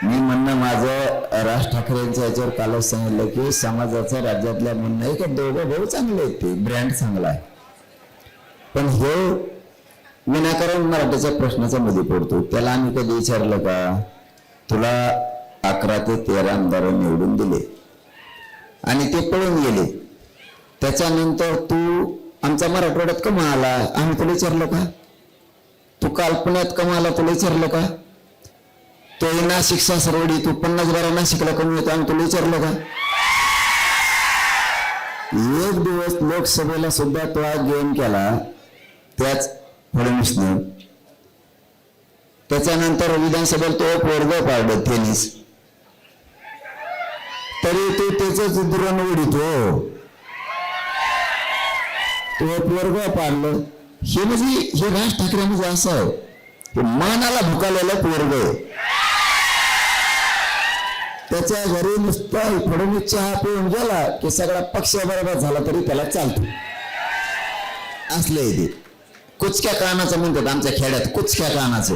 मी म्हणणं माझं राज ठाकरेंच्या याच्यावर कालच सांगितलं की समाजाचं राज्यातल्या म्हणणं आहे की दोघं भाऊ चांगले आहेत, ते ब्रँड चांगला आहे, पण हे विनाकारण मराठीच्या प्रश्नाचा मध्ये पडतो. त्याला आम्ही कधी विचारलं का तुला 11 ते 13 आमदार निवडून दिले आणि ते पळून गेले, त्याच्यानंतर तू आमचा मराठवाड्यात कमा आला, आम्ही तुला विचारलं का? तू काल्पन्यात कमा आला, तुला विचारलं का? तो नाशिक सासरवाडी तू 50 नाशिकला कमी येतो, आम्ही तुला विचारलं का? एक दिवस लोकसभेला सुद्धा तो गेम केला त्याच फडणवीसनं, त्याच्यानंतर विधानसभेला तो पोरग पाडत टेनिस, तरी तो त्याच दुरण उडीतो, तो पोरग पाडलं. हे म्हणजे हे राज ठाकरे म्हणजे असं आहे, मानाला भुकालेलं पोरग, त्याच्या घरी नुसतं फडणवीस चहा पिऊन गेला की सगळा पक्ष बरोबर झाला तरी त्याला चालतो. असले ते कुचक्या कानाचं म्हणतात आमच्या खेड्यात, कुचक्या कानाचं.